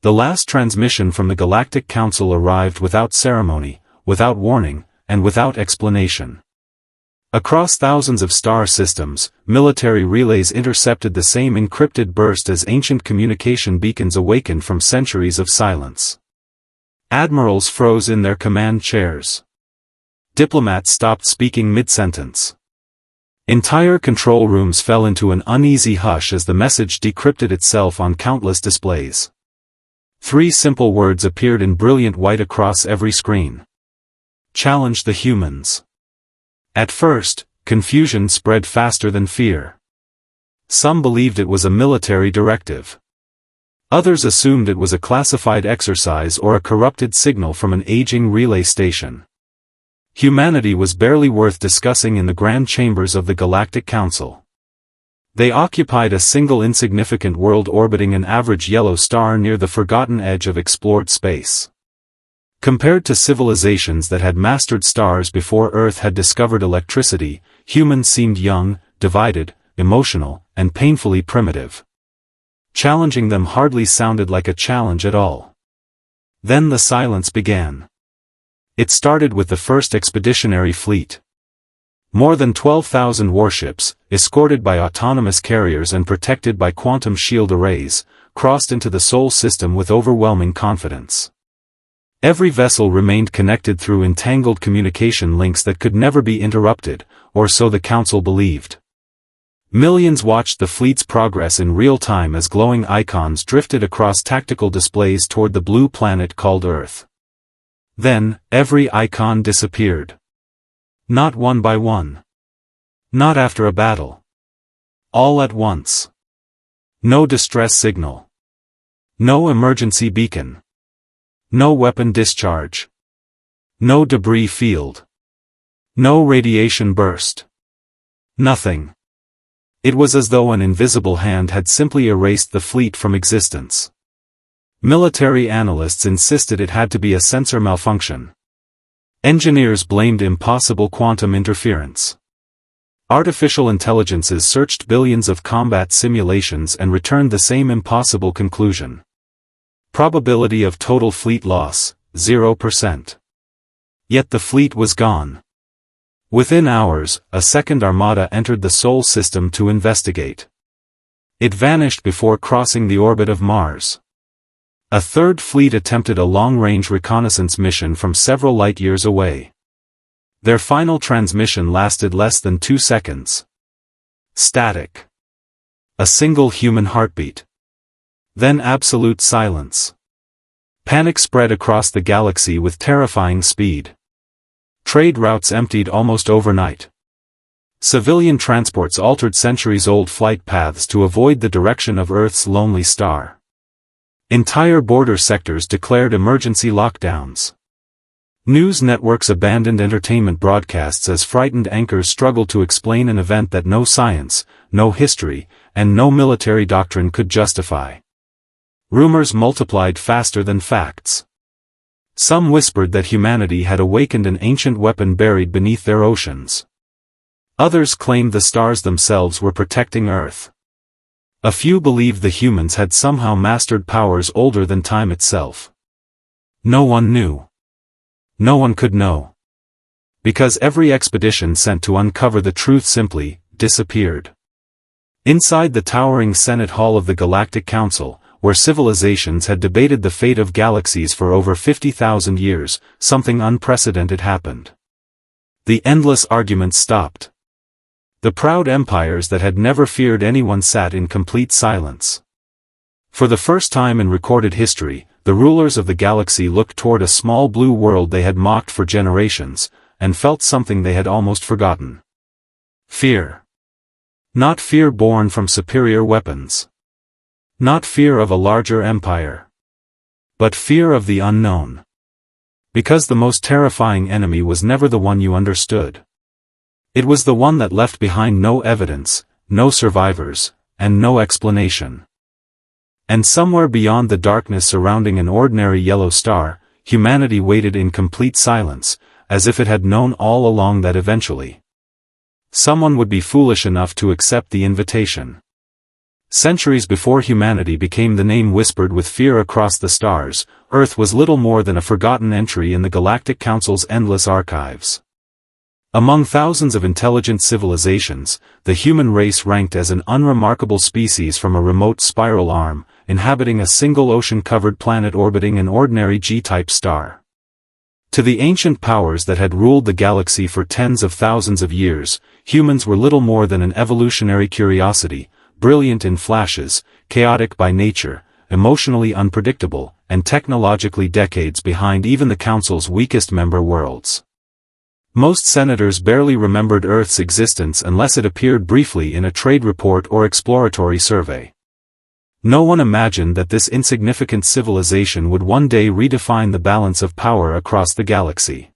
The last transmission from the Galactic Council arrived without ceremony, without warning, and without explanation. Across thousands of star systems, military relays intercepted the same encrypted burst as ancient communication beacons awakened from centuries of silence. Admirals froze in their command chairs. Diplomats stopped speaking mid-sentence. Entire control rooms fell into an uneasy hush as the message decrypted itself on countless displays. 3 simple words appeared in brilliant white across every screen. Challenge the humans. At first, confusion spread faster than fear. Some believed it was a military directive. Others assumed it was a classified exercise or a corrupted signal from an aging relay station. Humanity was barely worth discussing in the grand chambers of the Galactic Council. They occupied a single insignificant world orbiting an average yellow star near the forgotten edge of explored space. Compared to civilizations that had mastered stars before Earth had discovered electricity, humans seemed young, divided, emotional, and painfully primitive. Challenging them hardly sounded like a challenge at all. Then the silence began. It started with the first expeditionary fleet. More than 12,000 warships, escorted by autonomous carriers and protected by quantum shield arrays, crossed into the Sol system with overwhelming confidence. Every vessel remained connected through entangled communication links that could never be interrupted, or so the Council believed. Millions watched the fleet's progress in real time as glowing icons drifted across tactical displays toward the blue planet called Earth. Then, every icon disappeared. Not one by one. Not after a battle. All at once. No distress signal. No emergency beacon. No weapon discharge. No debris field. No radiation burst. Nothing. It was as though an invisible hand had simply erased the fleet from existence. Military analysts insisted it had to be a sensor malfunction. Engineers blamed impossible quantum interference. Artificial intelligences searched billions of combat simulations and returned the same impossible conclusion. Probability of total fleet loss, 0%. Yet the fleet was gone. Within hours, a second armada entered the Sol system to investigate. It vanished before crossing the orbit of Mars. A third fleet attempted a long-range reconnaissance mission from several light-years away. Their final transmission lasted less than 2 seconds. Static. A single human heartbeat. Then absolute silence. Panic spread across the galaxy with terrifying speed. Trade routes emptied almost overnight. Civilian transports altered centuries-old flight paths to avoid the direction of Earth's lonely star. Entire border sectors declared emergency lockdowns. News networks abandoned entertainment broadcasts as frightened anchors struggled to explain an event that no science, no history, and no military doctrine could justify. Rumors multiplied faster than facts. Some whispered that humanity had awakened an ancient weapon buried beneath their oceans. Others claimed the stars themselves were protecting Earth. A few believed the humans had somehow mastered powers older than time itself. No one knew. No one could know. Because every expedition sent to uncover the truth simply disappeared. Inside the towering Senate Hall of the Galactic Council, where civilizations had debated the fate of galaxies for over 50,000 years, something unprecedented happened. The endless arguments stopped. The proud empires that had never feared anyone sat in complete silence. For the first time in recorded history, the rulers of the galaxy looked toward a small blue world they had mocked for generations, and felt something they had almost forgotten. Fear. Not fear born from superior weapons. Not fear of a larger empire. But fear of the unknown. Because the most terrifying enemy was never the one you understood. It was the one that left behind no evidence, no survivors, and no explanation. And somewhere beyond the darkness surrounding an ordinary yellow star, humanity waited in complete silence, as if it had known all along that eventually someone would be foolish enough to accept the invitation. Centuries before humanity became the name whispered with fear across the stars, Earth was little more than a forgotten entry in the Galactic Council's endless archives. Among thousands of intelligent civilizations, the human race ranked as an unremarkable species from a remote spiral arm, inhabiting a single ocean-covered planet orbiting an ordinary G-type star. To the ancient powers that had ruled the galaxy for tens of thousands of years, humans were little more than an evolutionary curiosity, brilliant in flashes, chaotic by nature, emotionally unpredictable, and technologically decades behind even the Council's weakest member worlds. Most senators barely remembered Earth's existence unless it appeared briefly in a trade report or exploratory survey. No one imagined that this insignificant civilization would one day redefine the balance of power across the galaxy.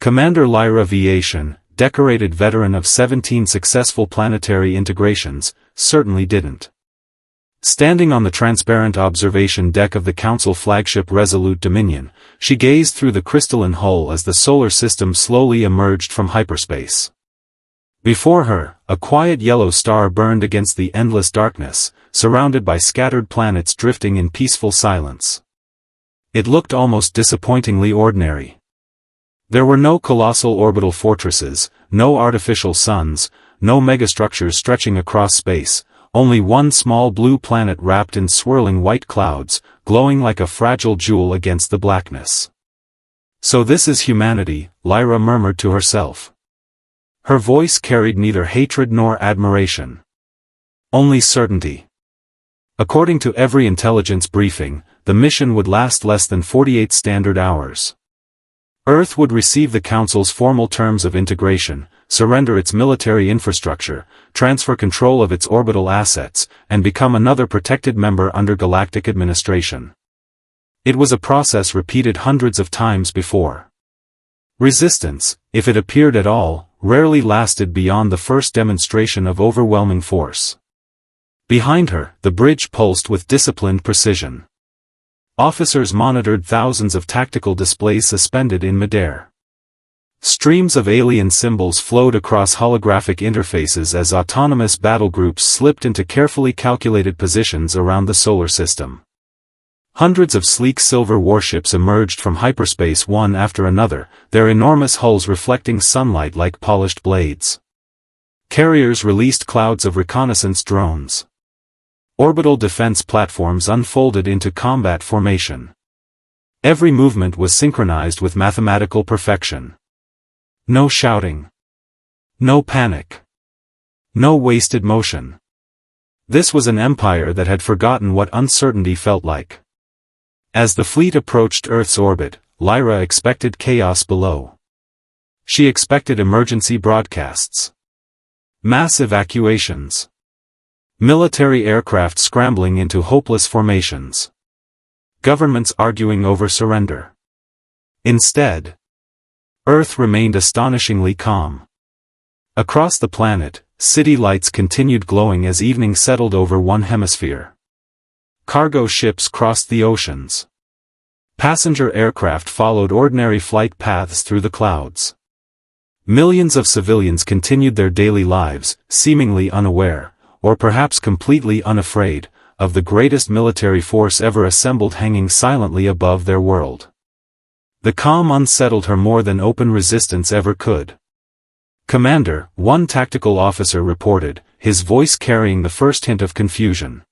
Commander Lyra Viation, decorated veteran of 17 successful planetary integrations, certainly didn't. Standing on the transparent observation deck of the Council flagship Resolute Dominion, she gazed through the crystalline hull as the solar system slowly emerged from hyperspace. Before her, a quiet yellow star burned against the endless darkness, surrounded by scattered planets drifting in peaceful silence. It looked almost disappointingly ordinary. There were no colossal orbital fortresses, no artificial suns, no megastructures stretching across space, only one small blue planet wrapped in swirling white clouds, glowing like a fragile jewel against the blackness. So this is humanity, Lyra murmured to herself. Her voice carried neither hatred nor admiration. Only certainty. According to every intelligence briefing, the mission would last less than 48 standard hours. Earth would receive the Council's formal terms of integration, surrender its military infrastructure, transfer control of its orbital assets, and become another protected member under galactic administration. It was a process repeated hundreds of times before. Resistance, if it appeared at all, rarely lasted beyond the first demonstration of overwhelming force. Behind her, the bridge pulsed with disciplined precision. Officers monitored thousands of tactical displays suspended in midair. Streams of alien symbols flowed across holographic interfaces as autonomous battle groups slipped into carefully calculated positions around the solar system. Hundreds of sleek silver warships emerged from hyperspace one after another, their enormous hulls reflecting sunlight like polished blades. Carriers released clouds of reconnaissance drones. Orbital defense platforms unfolded into combat formation. Every movement was synchronized with mathematical perfection. No shouting. No panic. No wasted motion. This was an empire that had forgotten what uncertainty felt like. As the fleet approached Earth's orbit, Lyra expected chaos below. She expected emergency broadcasts. Mass evacuations. Military aircraft scrambling into hopeless formations. Governments arguing over surrender. Instead, Earth remained astonishingly calm. Across the planet, city lights continued glowing as evening settled over one hemisphere. Cargo ships crossed the oceans. Passenger aircraft followed ordinary flight paths through the clouds. Millions of civilians continued their daily lives, seemingly unaware, or perhaps completely unafraid, of the greatest military force ever assembled hanging silently above their world. The calm unsettled her more than open resistance ever could. "Commander," one tactical officer reported, his voice carrying the first hint of confusion.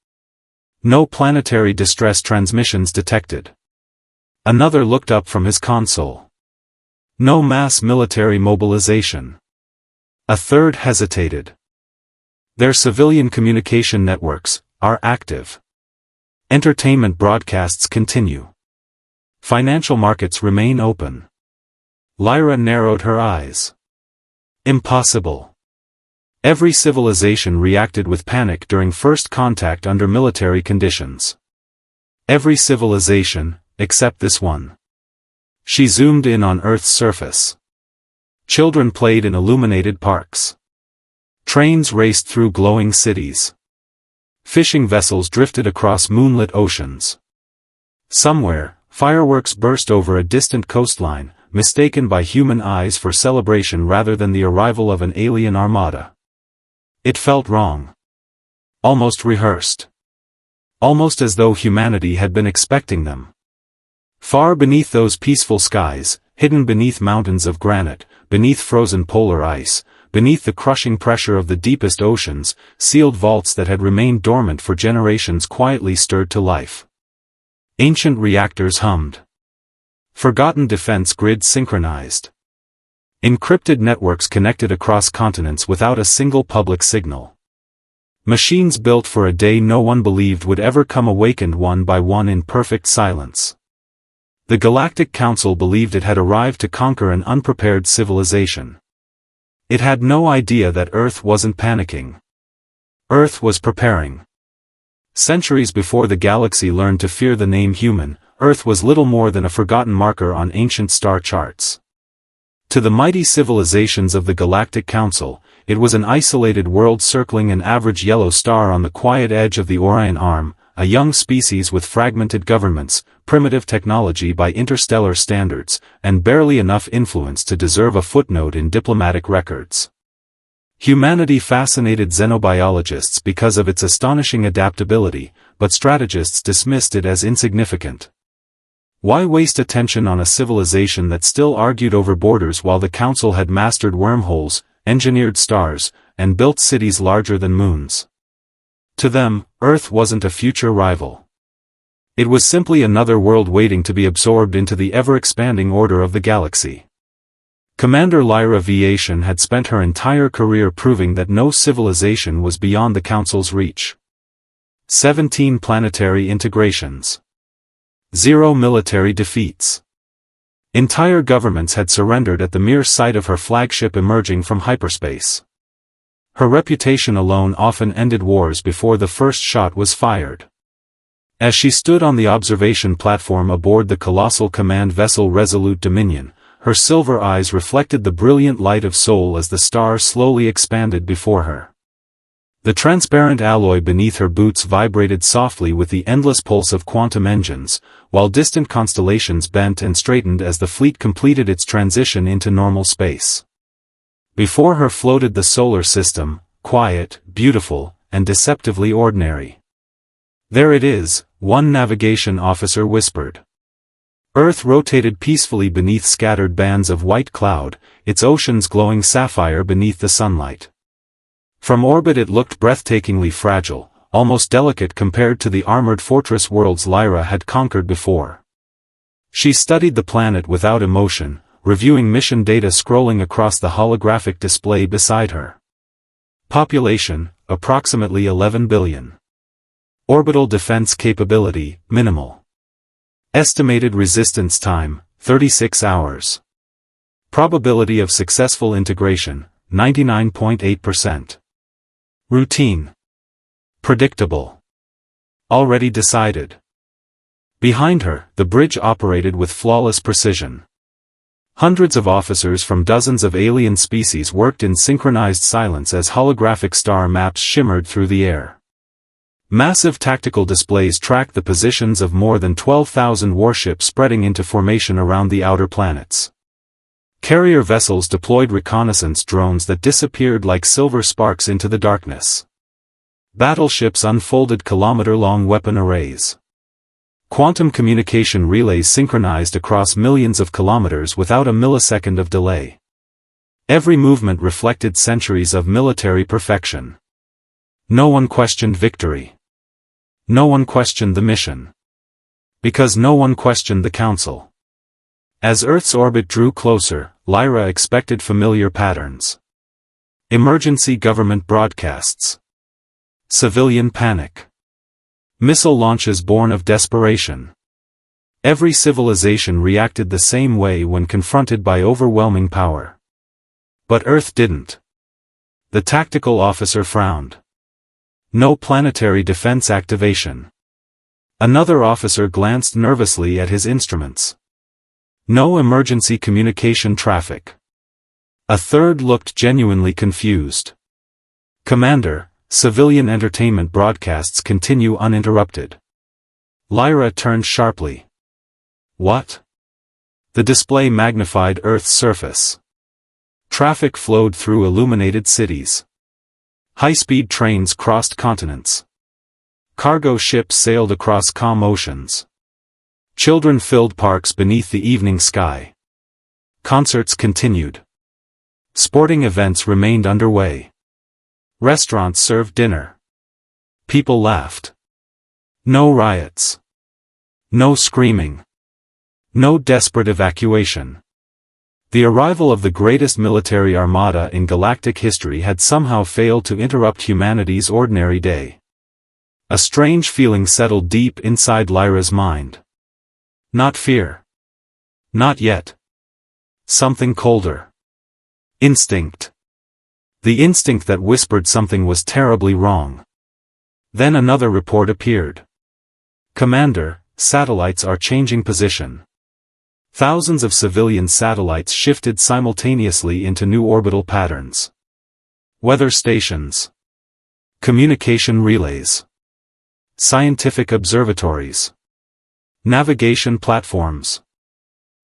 "No planetary distress transmissions detected." Another looked up from his console. "No mass military mobilization." A third hesitated. "Their civilian communication networks are active. Entertainment broadcasts continue. Financial markets remain open." Lyra narrowed her eyes. Impossible. Every civilization reacted with panic during first contact under military conditions. Every civilization, except this one. She zoomed in on Earth's surface. Children played in illuminated parks. Trains raced through glowing cities. Fishing vessels drifted across moonlit oceans. Somewhere, fireworks burst over a distant coastline, mistaken by human eyes for celebration rather than the arrival of an alien armada. It felt wrong. Almost rehearsed. Almost as though humanity had been expecting them. Far beneath those peaceful skies, hidden beneath mountains of granite, beneath frozen polar ice, beneath the crushing pressure of the deepest oceans, sealed vaults that had remained dormant for generations quietly stirred to life. Ancient reactors hummed. Forgotten defense grids synchronized. Encrypted networks connected across continents without a single public signal. Machines built for a day no one believed would ever come awakened one by one in perfect silence. The Galactic Council believed it had arrived to conquer an unprepared civilization. It had no idea that Earth wasn't panicking. Earth was preparing. Centuries before the galaxy learned to fear the name human, Earth was little more than a forgotten marker on ancient star charts. To the mighty civilizations of the Galactic Council, it was an isolated world circling an average yellow star on the quiet edge of the Orion Arm, a young species with fragmented governments, primitive technology by interstellar standards, and barely enough influence to deserve a footnote in diplomatic records. Humanity fascinated xenobiologists because of its astonishing adaptability, but strategists dismissed it as insignificant. Why waste attention on a civilization that still argued over borders while the Council had mastered wormholes, engineered stars, and built cities larger than moons? To them, Earth wasn't a future rival. It was simply another world waiting to be absorbed into the ever-expanding order of the galaxy. Commander Lyra Viation had spent her entire career proving that no civilization was beyond the Council's reach. 17 planetary integrations. 0 military defeats. Entire governments had surrendered at the mere sight of her flagship emerging from hyperspace. Her reputation alone often ended wars before the first shot was fired. As she stood on the observation platform aboard the colossal command vessel Resolute Dominion, her silver eyes reflected the brilliant light of Sol as the star slowly expanded before her. The transparent alloy beneath her boots vibrated softly with the endless pulse of quantum engines, while distant constellations bent and straightened as the fleet completed its transition into normal space. Before her floated the solar system, quiet, beautiful, and deceptively ordinary. "There it is," one navigation officer whispered. Earth rotated peacefully beneath scattered bands of white cloud, its oceans glowing sapphire beneath the sunlight. From orbit it looked breathtakingly fragile, almost delicate compared to the armored fortress worlds Lyra had conquered before. She studied the planet without emotion, reviewing mission data scrolling across the holographic display beside her. Population, approximately 11 billion. Orbital defense capability, minimal. Estimated resistance time, 36 hours. Probability of successful integration, 99.8%. Routine. Predictable. Already decided. Behind her, the bridge operated with flawless precision. Hundreds of officers from dozens of alien species worked in synchronized silence as holographic star maps shimmered through the air. Massive tactical displays tracked the positions of more than 12,000 warships spreading into formation around the outer planets. Carrier vessels deployed reconnaissance drones that disappeared like silver sparks into the darkness. Battleships unfolded kilometer-long weapon arrays. Quantum communication relays synchronized across millions of kilometers without a millisecond of delay. Every movement reflected centuries of military perfection. No one questioned victory. No one questioned the mission. Because no one questioned the Council. As Earth's orbit drew closer, Lyra expected familiar patterns. Emergency government broadcasts. Civilian panic. Missile launches born of desperation. Every civilization reacted the same way when confronted by overwhelming power. But Earth didn't. The tactical officer frowned. No planetary defense activation. Another officer glanced nervously at his instruments. No emergency communication traffic. A third looked genuinely confused. "Commander, civilian entertainment broadcasts continue uninterrupted." Lyra turned sharply. "What?" The display magnified Earth's surface. Traffic flowed through illuminated cities. High-speed trains crossed continents. Cargo ships sailed across calm oceans. Children filled parks beneath the evening sky. Concerts continued. Sporting events remained underway. Restaurants served dinner. People laughed. No riots. No screaming. No desperate evacuation. The arrival of the greatest military armada in galactic history had somehow failed to interrupt humanity's ordinary day. A strange feeling settled deep inside Lyra's mind. Not fear. Not yet. Something colder. Instinct. The instinct that whispered something was terribly wrong. Then another report appeared. Commander, satellites are changing position. Thousands of civilian satellites shifted simultaneously into new orbital patterns. Weather stations. Communication relays. Scientific observatories. Navigation platforms.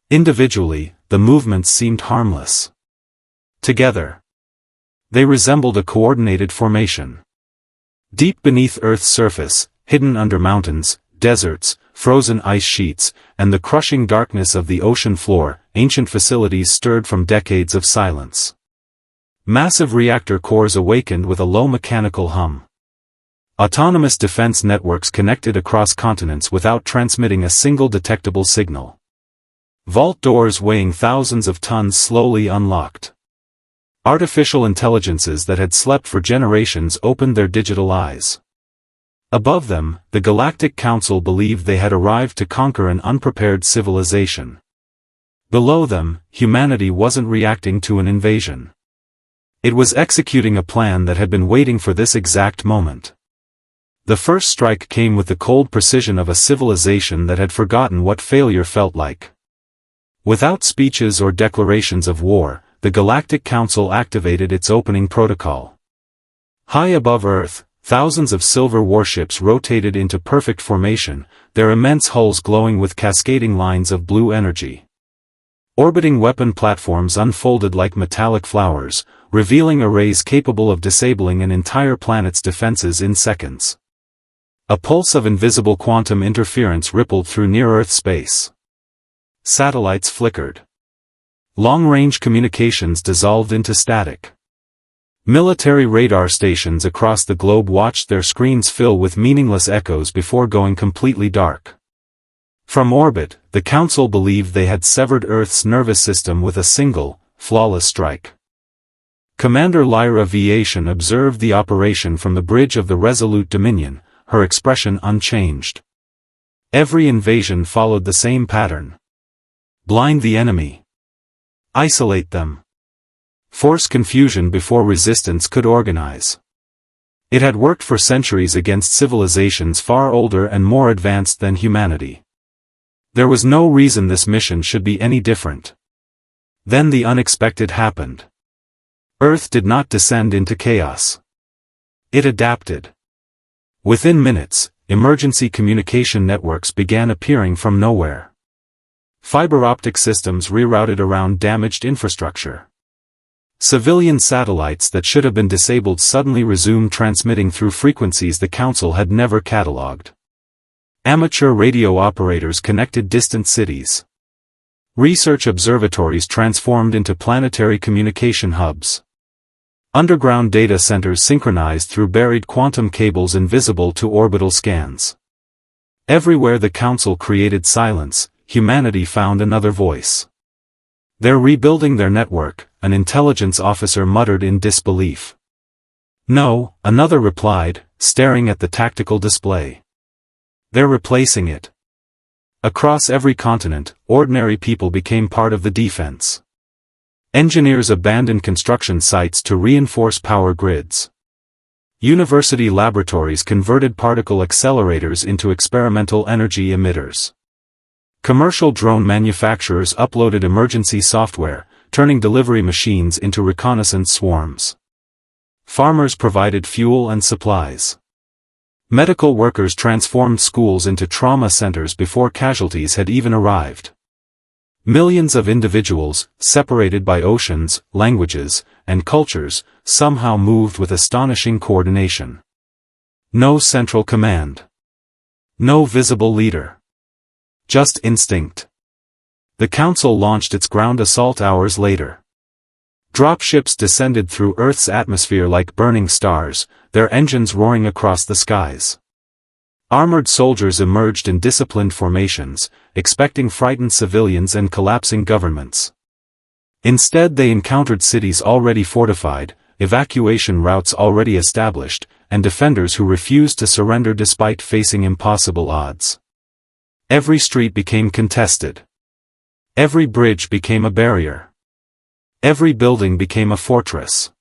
Individually, the movements seemed harmless. Together, they resembled a coordinated formation. Deep beneath Earth's surface, hidden under mountains, deserts, frozen ice sheets, and the crushing darkness of the ocean floor, ancient facilities stirred from decades of silence. Massive reactor cores awakened with a low mechanical hum. Autonomous defense networks connected across continents without transmitting a single detectable signal. Vault doors weighing thousands of tons slowly unlocked. Artificial intelligences that had slept for generations opened their digital eyes. Above them, the Galactic Council believed they had arrived to conquer an unprepared civilization. Below them, humanity wasn't reacting to an invasion. It was executing a plan that had been waiting for this exact moment. The first strike came with the cold precision of a civilization that had forgotten what failure felt like. Without speeches or declarations of war, the Galactic Council activated its opening protocol. High above Earth, thousands of silver warships rotated into perfect formation, their immense hulls glowing with cascading lines of blue energy. Orbiting weapon platforms unfolded like metallic flowers, revealing arrays capable of disabling an entire planet's defenses in seconds. A pulse of invisible quantum interference rippled through near-Earth space. Satellites flickered. Long-range communications dissolved into static. Military radar stations across the globe watched their screens fill with meaningless echoes before going completely dark. From orbit, the Council believed they had severed Earth's nervous system with a single, flawless strike. Commander Lyra Viation observed the operation from the bridge of the Resolute Dominion, her expression unchanged. Every invasion followed the same pattern. Blind the enemy. Isolate them. Force confusion before resistance could organize. It had worked for centuries against civilizations far older and more advanced than humanity. There was no reason this mission should be any different. Then the unexpected happened. Earth did not descend into chaos. It adapted. Within minutes, emergency communication networks began appearing from nowhere. Fiber optic systems rerouted around damaged infrastructure. Civilian satellites that should have been disabled suddenly resumed transmitting through frequencies the Council had never catalogued. Amateur radio operators connected distant cities. Research observatories transformed into planetary communication hubs. Underground data centers synchronized through buried quantum cables invisible to orbital scans. Everywhere the Council created silence, humanity found another voice. They're rebuilding their network, an intelligence officer muttered in disbelief. No, another replied, staring at the tactical display. They're replacing it. Across every continent, ordinary people became part of the defense. Engineers abandoned construction sites to reinforce power grids. University laboratories converted particle accelerators into experimental energy emitters. Commercial drone manufacturers uploaded emergency software, turning delivery machines into reconnaissance swarms. Farmers provided fuel and supplies. Medical workers transformed schools into trauma centers before casualties had even arrived. Millions of individuals, separated by oceans, languages, and cultures, somehow moved with astonishing coordination. No central command. No visible leader. Just instinct. The Council launched its ground assault hours later. Dropships descended through Earth's atmosphere like burning stars, their engines roaring across the skies. Armored soldiers emerged in disciplined formations, expecting frightened civilians and collapsing governments. Instead they encountered cities already fortified, evacuation routes already established, and defenders who refused to surrender despite facing impossible odds. Every street became contested. Every bridge became a barrier. Every building became a fortress.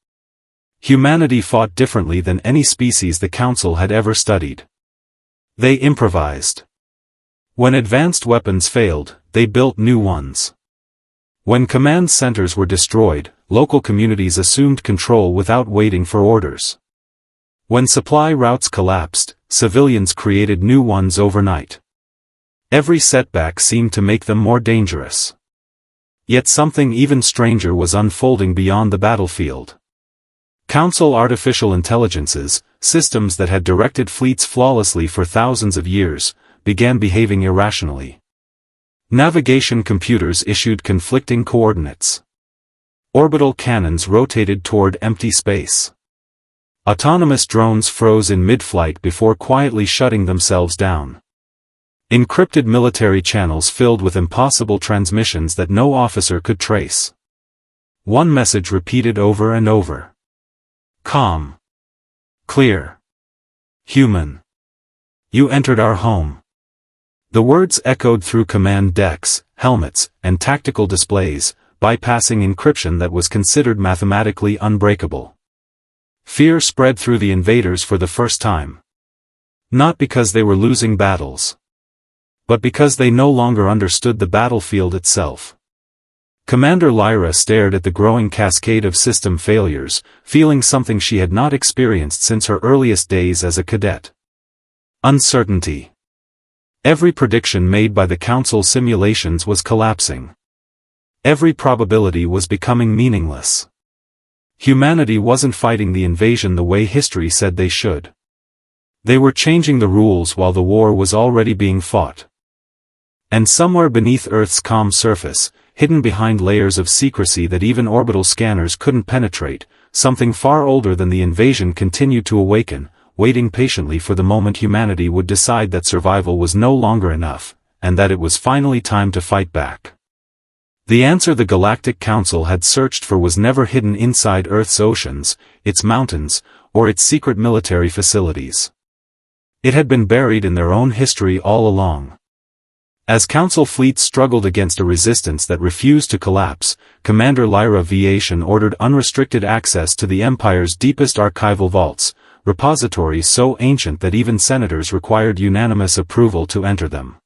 Humanity fought differently than any species the Council had ever studied. They improvised. When advanced weapons failed, they built new ones. When command centers were destroyed, local communities assumed control without waiting for orders. When supply routes collapsed, civilians created new ones overnight. Every setback seemed to make them more dangerous. Yet something even stranger was unfolding beyond the battlefield. Council artificial intelligences, systems that had directed fleets flawlessly for thousands of years, began behaving irrationally. Navigation computers issued conflicting coordinates. Orbital cannons rotated toward empty space. Autonomous drones froze in mid-flight before quietly shutting themselves down. Encrypted military channels filled with impossible transmissions that no officer could trace. One message repeated over and over. Calm. Clear. Human. You entered our home. The words echoed through command decks, helmets, and tactical displays, bypassing encryption that was considered mathematically unbreakable. Fear spread through the invaders for the first time. Not because they were losing battles, but because they no longer understood the battlefield itself. Commander Lyra stared at the growing cascade of system failures, feeling something she had not experienced since her earliest days as a cadet. Uncertainty. Every prediction made by the Council simulations was collapsing. Every probability was becoming meaningless. Humanity wasn't fighting the invasion the way history said they should. They were changing the rules while the war was already being fought. And somewhere beneath Earth's calm surface, hidden behind layers of secrecy that even orbital scanners couldn't penetrate, something far older than the invasion continued to awaken, waiting patiently for the moment humanity would decide that survival was no longer enough, and that it was finally time to fight back. The answer the Galactic Council had searched for was never hidden inside Earth's oceans, its mountains, or its secret military facilities. It had been buried in their own history all along. As Council fleets struggled against a resistance that refused to collapse, Commander Lyra Viation ordered unrestricted access to the Empire's deepest archival vaults, repositories so ancient that even senators required unanimous approval to enter them.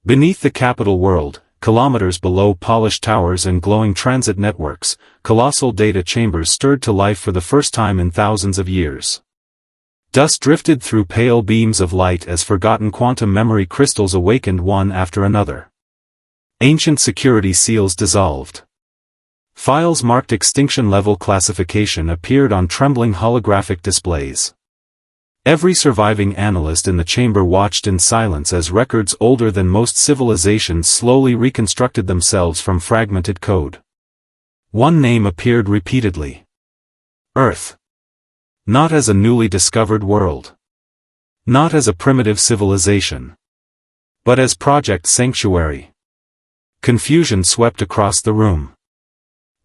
Beneath the capital world, kilometers below polished towers and glowing transit networks, colossal data chambers stirred to life for the first time in thousands of years. Dust drifted through pale beams of light as forgotten quantum memory crystals awakened one after another. Ancient security seals dissolved. Files marked extinction-level classification appeared on trembling holographic displays. Every surviving analyst in the chamber watched in silence as records older than most civilizations slowly reconstructed themselves from fragmented code. One name appeared repeatedly. Earth. Not as a newly discovered world. Not as a primitive civilization. But as Project Sanctuary. Confusion swept across the room.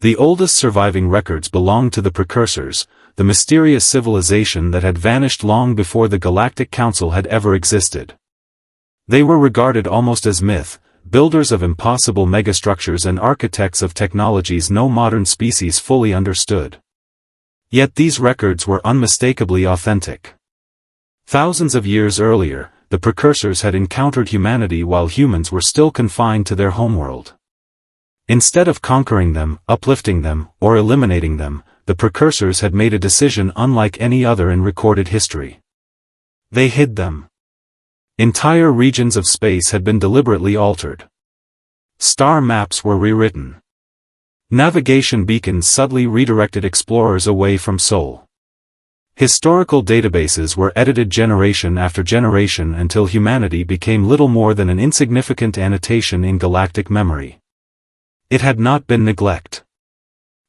The oldest surviving records belonged to the Precursors, the mysterious civilization that had vanished long before the Galactic Council had ever existed. They were regarded almost as myth, builders of impossible megastructures and architects of technologies no modern species fully understood. Yet these records were unmistakably authentic. Thousands of years earlier, the Precursors had encountered humanity while humans were still confined to their homeworld. Instead of conquering them, uplifting them, or eliminating them, the Precursors had made a decision unlike any other in recorded history. They hid them. Entire regions of space had been deliberately altered. Star maps were rewritten. Navigation beacons subtly redirected explorers away from Sol. Historical databases were edited generation after generation until humanity became little more than an insignificant annotation in galactic memory. It had not been neglect.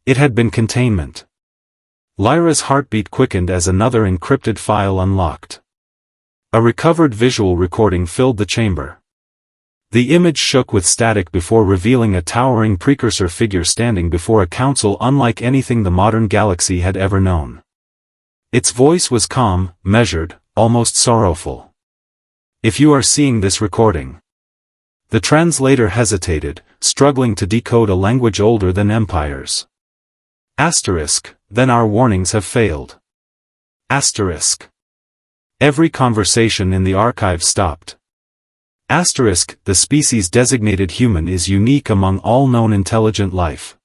It had been containment. Lyra's heartbeat quickened as another encrypted file unlocked. A recovered visual recording filled the chamber. The image shook with static before revealing a towering precursor figure standing before a council unlike anything the modern galaxy had ever known. Its voice was calm, measured, almost sorrowful. "If you are seeing this recording." The translator hesitated, struggling to decode a language older than empires. Asterisk, then our warnings have failed. Asterisk. Every conversation in the archive stopped. Asterisk, the species designated human is unique among all known intelligent life.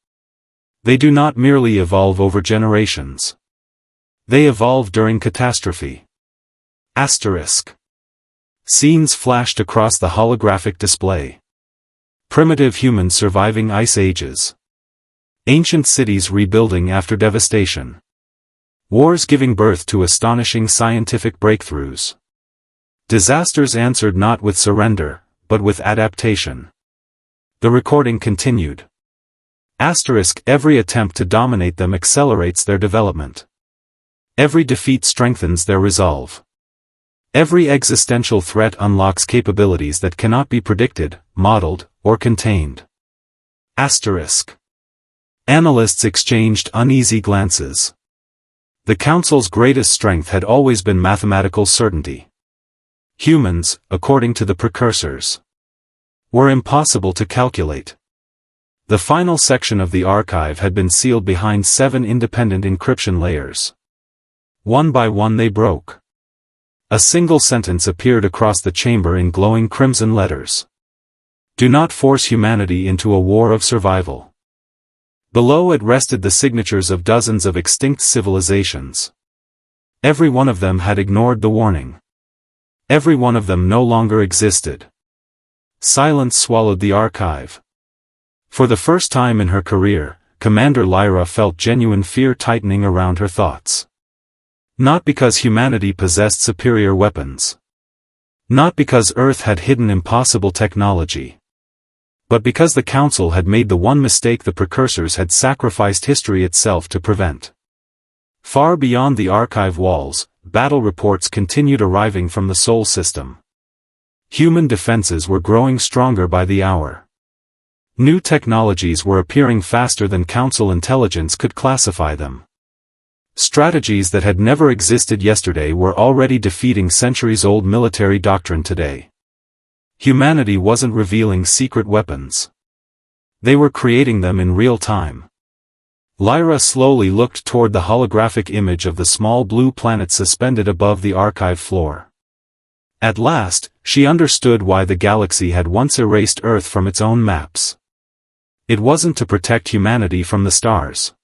They do not merely evolve over generations. They evolve during catastrophe. Asterisk. Scenes flashed across the holographic display. Primitive humans surviving ice ages. Ancient cities rebuilding after devastation. Wars giving birth to astonishing scientific breakthroughs. Disasters answered not with surrender, but with adaptation. The recording continued. Asterisk, every attempt to dominate them accelerates their development. Every defeat strengthens their resolve. Every existential threat unlocks capabilities that cannot be predicted, modeled, or contained. Asterisk. Analysts exchanged uneasy glances. The Council's greatest strength had always been mathematical certainty. Humans, according to the precursors, were impossible to calculate. The final section of the archive had been sealed behind 7 independent encryption layers. One by one they broke. A single sentence appeared across the chamber in glowing crimson letters. Do not force humanity into a war of survival. Below it rested the signatures of dozens of extinct civilizations. Every one of them had ignored the warning. Every one of them no longer existed. Silence swallowed the archive. For the first time in her career, Commander Lyra felt genuine fear tightening around her thoughts. Not because humanity possessed superior weapons. Not because Earth had hidden impossible technology. But because the Council had made the one mistake the precursors had sacrificed history itself to prevent. Far beyond the archive walls, battle reports continued arriving from the Sol system. Human defenses were growing stronger by the hour. New technologies were appearing faster than Council intelligence could classify them. Strategies that had never existed yesterday were already defeating centuries-old military doctrine today. Humanity wasn't revealing secret weapons. They were creating them in real time. Lyra slowly looked toward the holographic image of the small blue planet suspended above the archive floor. At last, she understood why the galaxy had once erased Earth from its own maps. It wasn't to protect humanity from the stars.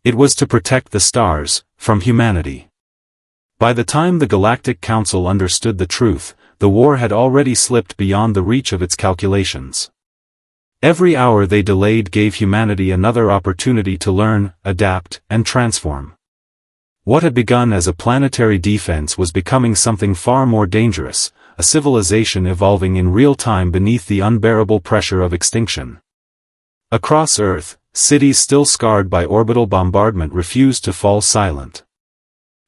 It was to protect the stars from humanity. By the time the Galactic Council understood the truth, the war had already slipped beyond the reach of its calculations. Every hour they delayed gave humanity another opportunity to learn, adapt, and transform. What had begun as a planetary defense was becoming something far more dangerous, a civilization evolving in real time beneath the unbearable pressure of extinction. Across Earth, cities still scarred by orbital bombardment refused to fall silent.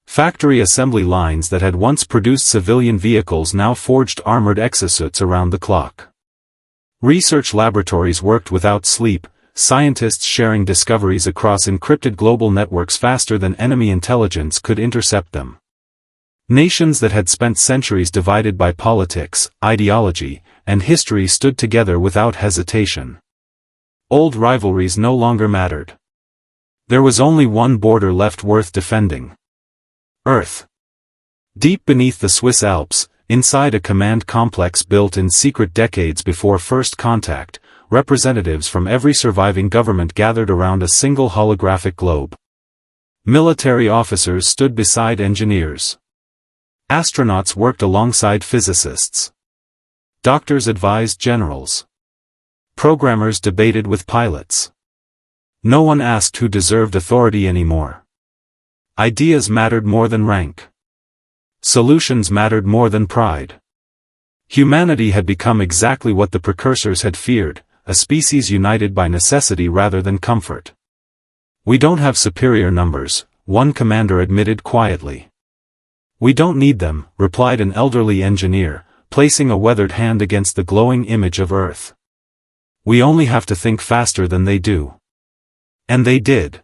Factory assembly lines that had once produced civilian vehicles now forged armored exosuits around the clock. Research laboratories worked without sleep, scientists sharing discoveries across encrypted global networks faster than enemy intelligence could intercept them. Nations that had spent centuries divided by politics, ideology, and history stood together without hesitation. Old rivalries no longer mattered. There was only one border left worth defending. Earth. Deep beneath the Swiss Alps, inside a command complex built in secret decades before first contact, representatives from every surviving government gathered around a single holographic globe. Military officers stood beside engineers. Astronauts worked alongside physicists. Doctors advised generals. Programmers debated with pilots. No one asked who deserved authority anymore. Ideas mattered more than rank. Solutions mattered more than pride. Humanity had become exactly what the precursors had feared, a species united by necessity rather than comfort. "We don't have superior numbers," one commander admitted quietly. "We don't need them," replied an elderly engineer, placing a weathered hand against the glowing image of Earth. "We only have to think faster than they do." And they did.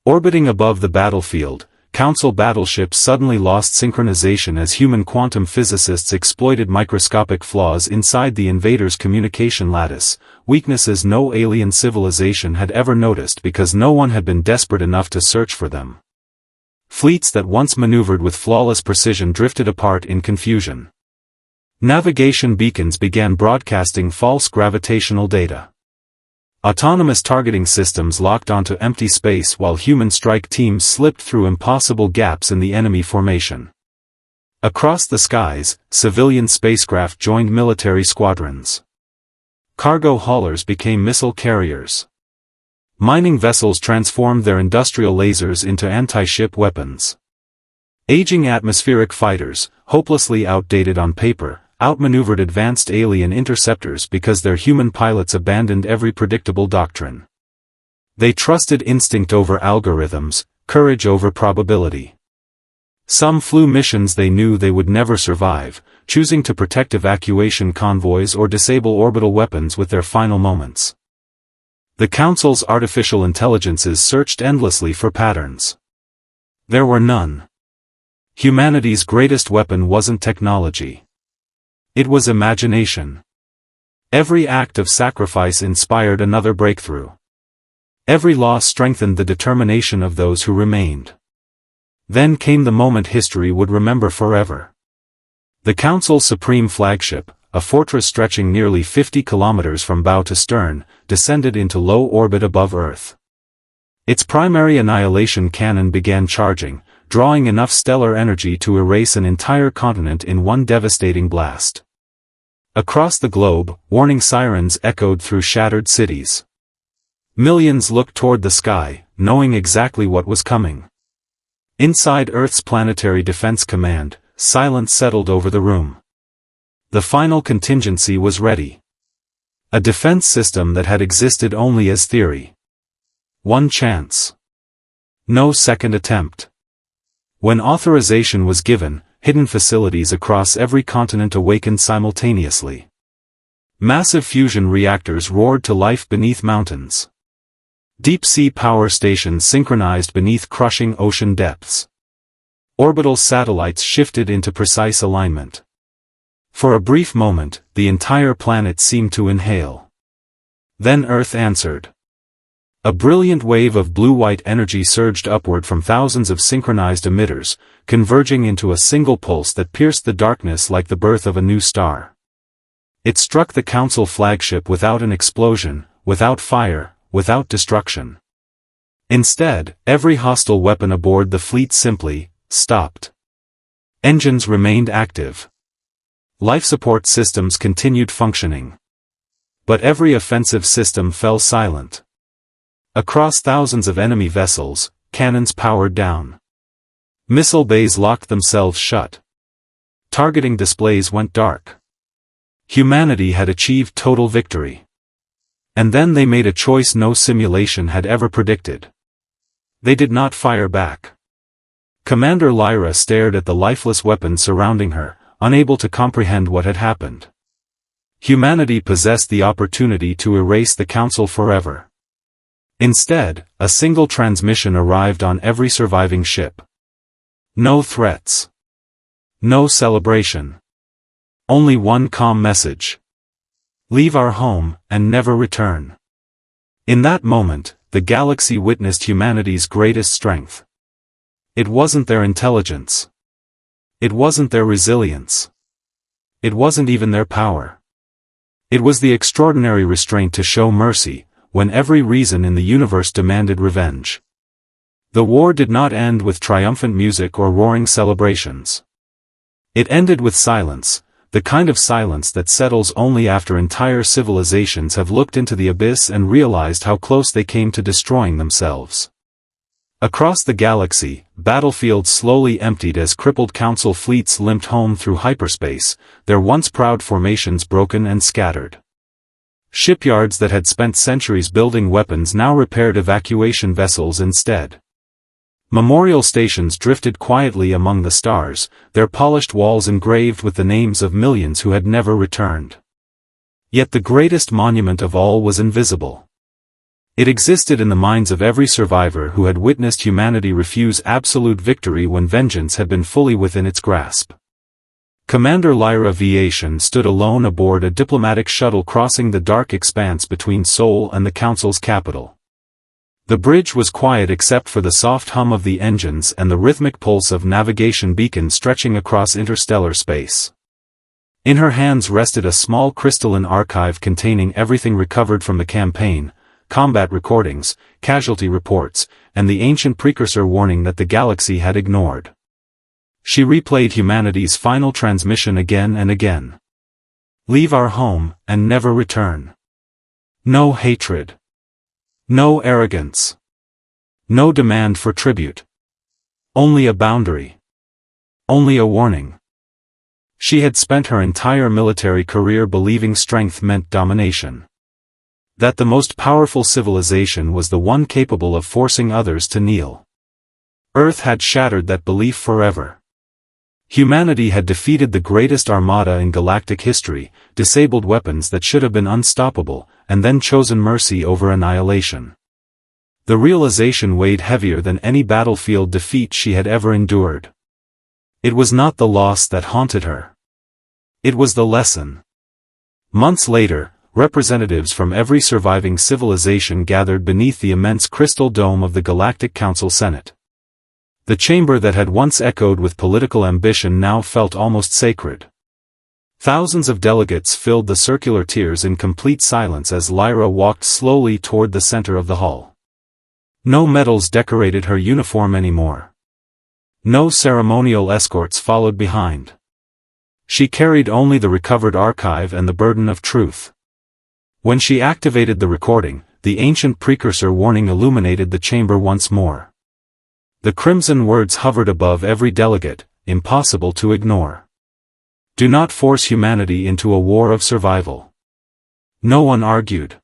Orbiting above the battlefield, Council battleships suddenly lost synchronization as human quantum physicists exploited microscopic flaws inside the invaders' communication lattice, weaknesses no alien civilization had ever noticed because no one had been desperate enough to search for them. Fleets that once maneuvered with flawless precision drifted apart in confusion. Navigation beacons began broadcasting false gravitational data. Autonomous targeting systems locked onto empty space while human strike teams slipped through impossible gaps in the enemy formation. Across the skies, civilian spacecraft joined military squadrons. Cargo haulers became missile carriers. Mining vessels transformed their industrial lasers into anti-ship weapons. Aging atmospheric fighters, hopelessly outdated on paper, outmaneuvered advanced alien interceptors because their human pilots abandoned every predictable doctrine. They trusted instinct over algorithms, courage over probability. Some flew missions they knew they would never survive, choosing to protect evacuation convoys or disable orbital weapons with their final moments. The Council's artificial intelligences searched endlessly for patterns. There were none. Humanity's greatest weapon wasn't technology. It was imagination. Every act of sacrifice inspired another breakthrough. Every loss strengthened the determination of those who remained. Then came the moment history would remember forever. The Council's supreme flagship, a fortress stretching nearly 50 kilometers from bow to stern, descended into low orbit above Earth. Its primary annihilation cannon began charging, drawing enough stellar energy to erase an entire continent in one devastating blast. Across the globe, warning sirens echoed through shattered cities. Millions looked toward the sky, knowing exactly what was coming. Inside Earth's Planetary Defense Command, silence settled over the room. The final contingency was ready. A defense system that had existed only as theory. One chance. No second attempt. When authorization was given, hidden facilities across every continent awakened simultaneously. Massive fusion reactors roared to life beneath mountains. Deep-sea power stations synchronized beneath crushing ocean depths. Orbital satellites shifted into precise alignment. For a brief moment, the entire planet seemed to inhale. Then Earth answered. A brilliant wave of blue-white energy surged upward from thousands of synchronized emitters, converging into a single pulse that pierced the darkness like the birth of a new star. It struck the Council flagship without an explosion, without fire, without destruction. Instead, every hostile weapon aboard the fleet simply stopped. Engines remained active. Life support systems continued functioning. But every offensive system fell silent. Across thousands of enemy vessels, cannons powered down. Missile bays locked themselves shut. Targeting displays went dark. Humanity had achieved total victory. And then they made a choice no simulation had ever predicted. They did not fire back. Commander Lyra stared at the lifeless weapons surrounding her, unable to comprehend what had happened. Humanity possessed the opportunity to erase the Council forever. Instead, a single transmission arrived on every surviving ship. No threats. No celebration. Only one calm message. Leave our home, and never return. In that moment, the galaxy witnessed humanity's greatest strength. It wasn't their intelligence. It wasn't their resilience. It wasn't even their power. It was the extraordinary restraint to show mercy, when every reason in the universe demanded revenge. The war did not end with triumphant music or roaring celebrations. It ended with silence, the kind of silence that settles only after entire civilizations have looked into the abyss and realized how close they came to destroying themselves. Across the galaxy, battlefields slowly emptied as crippled council fleets limped home through hyperspace, their once proud formations broken and scattered. Shipyards that had spent centuries building weapons now repaired evacuation vessels instead. Memorial stations drifted quietly among the stars, their polished walls engraved with the names of millions who had never returned. Yet the greatest monument of all was invisible. It existed in the minds of every survivor who had witnessed humanity refuse absolute victory when vengeance had been fully within its grasp. Commander Lyra Viation stood alone aboard a diplomatic shuttle crossing the dark expanse between Sol and the Council's capital. The bridge was quiet except for the soft hum of the engines and the rhythmic pulse of navigation beacons stretching across interstellar space. In her hands rested a small crystalline archive containing everything recovered from the campaign, combat recordings, casualty reports, and the ancient precursor warning that the galaxy had ignored. She replayed humanity's final transmission again and again. Leave our home, and never return. No hatred. No arrogance. No demand for tribute. Only a boundary. Only a warning. She had spent her entire military career believing strength meant domination. That the most powerful civilization was the one capable of forcing others to kneel. Earth had shattered that belief forever. Humanity had defeated the greatest armada in galactic history, disabled weapons that should have been unstoppable, and then chosen mercy over annihilation. The realization weighed heavier than any battlefield defeat she had ever endured. It was not the loss that haunted her. It was the lesson. Months later, representatives from every surviving civilization gathered beneath the immense crystal dome of the Galactic Council Senate. The chamber that had once echoed with political ambition now felt almost sacred. Thousands of delegates filled the circular tiers in complete silence as Lyra walked slowly toward the center of the hall. No medals decorated her uniform anymore. No ceremonial escorts followed behind. She carried only the recovered archive and the burden of truth. When she activated the recording, the ancient precursor warning illuminated the chamber once more. The crimson words hovered above every delegate, impossible to ignore. Do not force humanity into a war of survival. No one argued.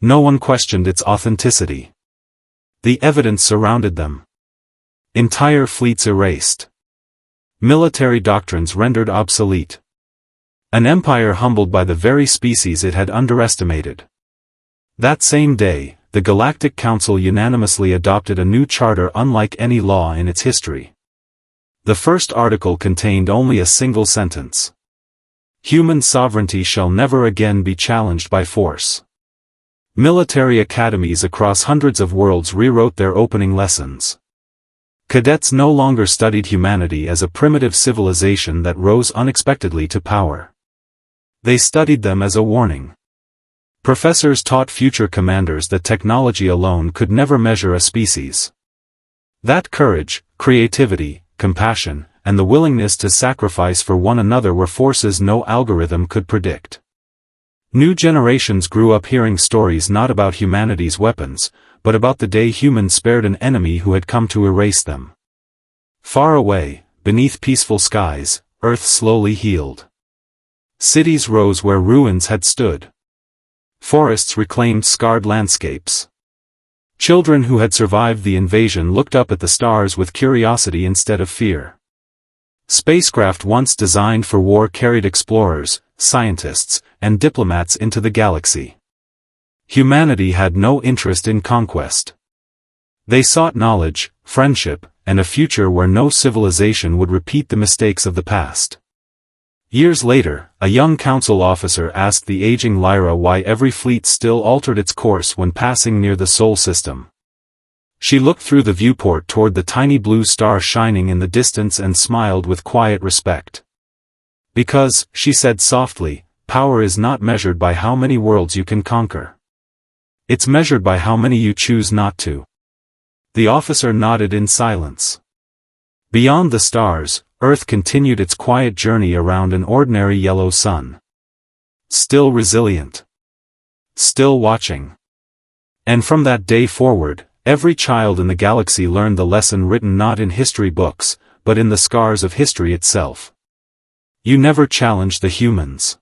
No one questioned its authenticity. The evidence surrounded them. Entire fleets erased. Military doctrines rendered obsolete. An empire humbled by the very species it had underestimated. That same day, the Galactic Council unanimously adopted a new charter unlike any law in its history. The first article contained only a single sentence. Human sovereignty shall never again be challenged by force. Military academies across hundreds of worlds rewrote their opening lessons. Cadets no longer studied humanity as a primitive civilization that rose unexpectedly to power. They studied them as a warning. Professors taught future commanders that technology alone could never measure a species. That courage, creativity, compassion, and the willingness to sacrifice for one another were forces no algorithm could predict. New generations grew up hearing stories not about humanity's weapons, but about the day humans spared an enemy who had come to erase them. Far away, beneath peaceful skies, Earth slowly healed. Cities rose where ruins had stood. Forests reclaimed scarred landscapes. Children who had survived the invasion looked up at the stars with curiosity instead of fear. Spacecraft once designed for war carried explorers, scientists, and diplomats into the galaxy. Humanity had no interest in conquest. They sought knowledge, friendship, and a future where no civilization would repeat the mistakes of the past. Years later, a young council officer asked the aging Lyra why every fleet still altered its course when passing near the Sol system. She looked through the viewport toward the tiny blue star shining in the distance and smiled with quiet respect. Because, she said softly, power is not measured by how many worlds you can conquer. It's measured by how many you choose not to. The officer nodded in silence. Beyond the stars, Earth continued its quiet journey around an ordinary yellow sun. Still resilient. Still watching. And from that day forward, every child in the galaxy learned the lesson written not in history books, but in the scars of history itself. You never challenge the humans.